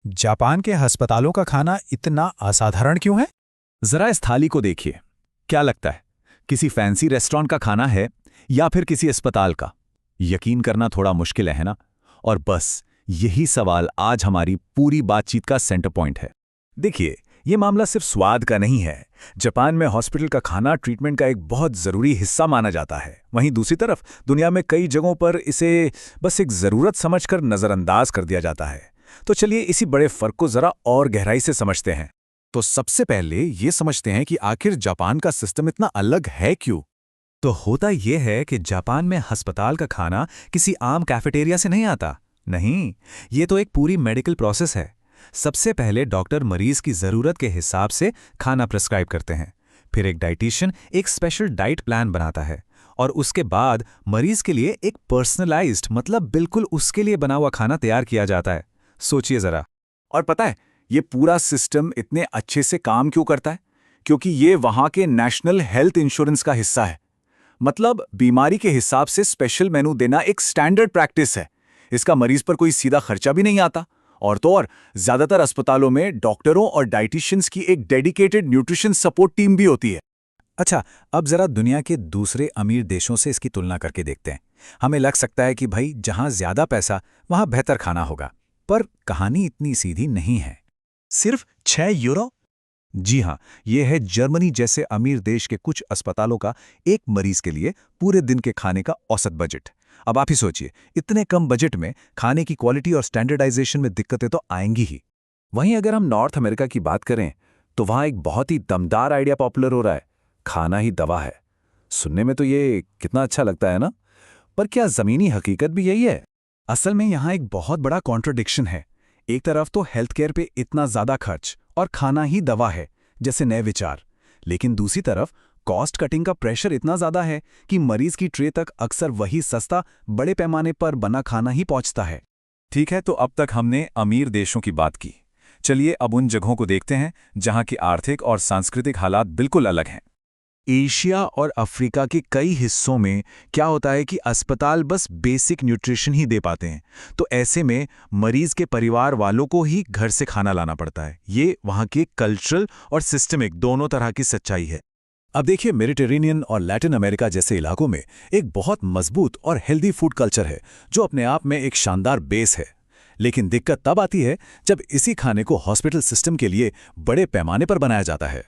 Japan के अस्पतालों का खाना इतना असाधारण क्यों है? जरा इस थाली को देखिए। क्या लगता है, किसी फैंसी रेस्टोरेंट का खाना है या फिर किसी अस्पताल का? यकीन करना थोड़ा मुश्किल है ना? और बस यही सवाल आज हमारी पूरी बातचीत का सेंटर पॉइंट है। देखिए, ये मामला सिर्फ स्वाद का नहीं है। जापान में हॉस्पिटल का खाना ट्रीटमेंट का एक बहुत ज़रूरी हिस्सा माना जाता है। वहीं दूसरी तरफ दुनिया में कई जगहों पर इसे बस एक ज़रूरत समझकर नज़रअंदाज कर दिया जाता है। तो चलिए इसी बड़े फ़र्क को ज़रा और गहराई से समझते हैं। तो सबसे पहले ये समझते हैं कि आखिर जापान का सिस्टम इतना अलग है क्यों। तो होता यह है कि जापान में अस्पताल का खाना किसी आम कैफेटेरिया से नहीं आता। नहीं, ये तो एक पूरी मेडिकल प्रोसेस है। सबसे पहले डॉक्टर मरीज की ज़रूरत के हिसाब से खाना प्रिस्क्राइब करते हैं। फिर एक डाइटिशियन एक स्पेशल डाइट प्लान बनाता है और उसके बाद मरीज के लिए एक पर्सनलाइज्ड, मतलब बिल्कुल उसके लिए बना हुआ खाना तैयार किया जाता है। सोचिए ज़रा। और पता है, ये पूरा सिस्टम इतने अच्छे से काम क्यों करता है? क्योंकि ये वहाँ के नेशनल हेल्थ इंश्योरेंस का हिस्सा है। मतलब बीमारी के हिसाब से स्पेशल मेनू देना एक स्टैंडर्ड प्रैक्टिस है। इसका मरीज पर कोई सीधा खर्चा भी नहीं आता। और तो और ज्यादातर अस्पतालों में डॉक्टरों और डाइटिशियंस की एक डेडिकेटेड न्यूट्रिशन सपोर्ट टीम भी होती है। अच्छा, अब जरा दुनिया के दूसरे अमीर देशों से इसकी तुलना करके देखते हैं। हमें लग सकता है कि भाई जहां ज्यादा पैसा वहां बेहतर खाना होगा, पर कहानी इतनी सीधी नहीं है। सिर्फ 6 यूरो? जी हाँ, ये है जर्मनी जैसे अमीर देश के कुछ अस्पतालों का एक मरीज के लिए पूरे दिन के खाने का औसत बजट। अब आप ही सोचिए, इतने कम बजट में खाने की क्वालिटी और स्टैंडर्डाइजेशन में दिक्कतें तो आएंगी ही। वहीं अगर हम नॉर्थ अमेरिका की बात करें तो वहाँ एक बहुत ही दमदार आइडिया पॉपुलर हो रहा है, खाना ही दवा है। सुनने में तो ये कितना अच्छा लगता है ना, पर क्या ज़मीनी हकीकत भी यही है? असल में यहाँ एक बहुत बड़ा कॉन्ट्रडिक्शन है। एक तरफ तो हेल्थ केयर पे इतना ज़्यादा खर्च और खाना ही दवा है जैसे नए विचार, लेकिन दूसरी तरफ कॉस्ट कटिंग का प्रेशर इतना ज़्यादा है कि मरीज की ट्रे तक अक्सर वही सस्ता, बड़े पैमाने पर बना खाना ही पहुंचता है। ठीक है, तो अब तक हमने अमीर देशों की बात की। चलिए अब उन जगहों को देखते हैं जहां की आर्थिक और सांस्कृतिक हालात बिल्कुल अलग हैं। एशिया और अफ्रीका के कई हिस्सों में क्या होता है कि अस्पताल बस बेसिक न्यूट्रिशन ही दे पाते हैं, तो ऐसे में मरीज के परिवार वालों को ही घर से खाना लाना पड़ता है। ये वहाँ के कल्चरल और सिस्टमिक दोनों तरह की सच्चाई है। अब देखिए, मेडिटेरेनियन और लैटिन अमेरिका जैसे इलाकों में एक बहुत मजबूत और हेल्दी फूड कल्चर है, जो अपने आप में एक शानदार बेस है। लेकिन दिक्कत तब आती है जब इसी खाने को हॉस्पिटल सिस्टम के लिए बड़े पैमाने पर बनाया जाता है।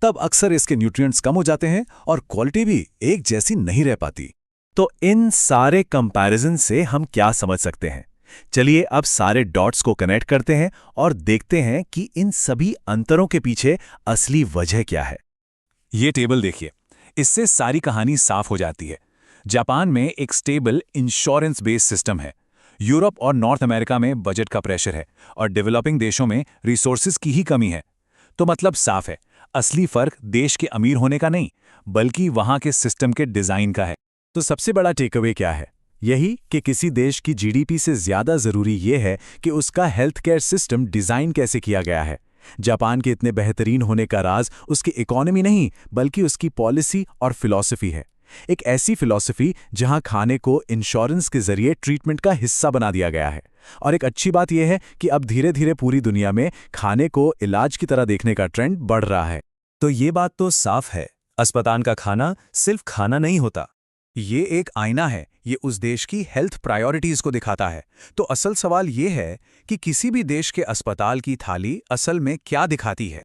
तब अक्सर इसके न्यूट्रिएंट्स कम हो जाते हैं और क्वालिटी भी एक जैसी नहीं रह पाती। तो इन सारे कंपैरिजन से हम क्या समझ सकते हैं? चलिए अब सारे डॉट्स को कनेक्ट करते हैं और देखते हैं कि इन सभी अंतरों के पीछे असली वजह क्या है। ये टेबल देखिए, इससे सारी कहानी साफ हो जाती है। जापान में एक स्टेबल इंश्योरेंस बेस्ड सिस्टम है। यूरोप और नॉर्थ अमेरिका में बजट का प्रेशर है और डेवलपिंग देशों में रिसोर्सेज की ही कमी है। तो मतलब साफ है, असली फर्क देश के अमीर होने का नहीं, बल्कि वहां के सिस्टम के डिजाइन का है। तो सबसे बड़ा टेकअवे क्या है? यही कि किसी देश की जीडीपी से ज्यादा जरूरी यह है कि उसका हेल्थ केयर सिस्टम डिजाइन कैसे किया गया है। जापान के इतने बेहतरीन होने का राज उसकी इकोनॉमी नहीं, बल्कि उसकी पॉलिसी और फिलॉसफी है। एक ऐसी फिलॉसफी जहां खाने को इंश्योरेंस के जरिए ट्रीटमेंट का हिस्सा बना दिया गया है। और एक अच्छी बात यह है कि अब धीरे धीरे पूरी दुनिया में खाने को इलाज की तरह देखने का ट्रेंड बढ़ रहा है। तो ये बात तो साफ है, अस्पताल का खाना सिर्फ खाना नहीं होता। ये एक आईना है, ये उस देश की हेल्थ प्रायोरिटीज को दिखाता है। तो असल सवाल ये है कि किसी भी देश के अस्पताल की थाली असल में क्या दिखाती है।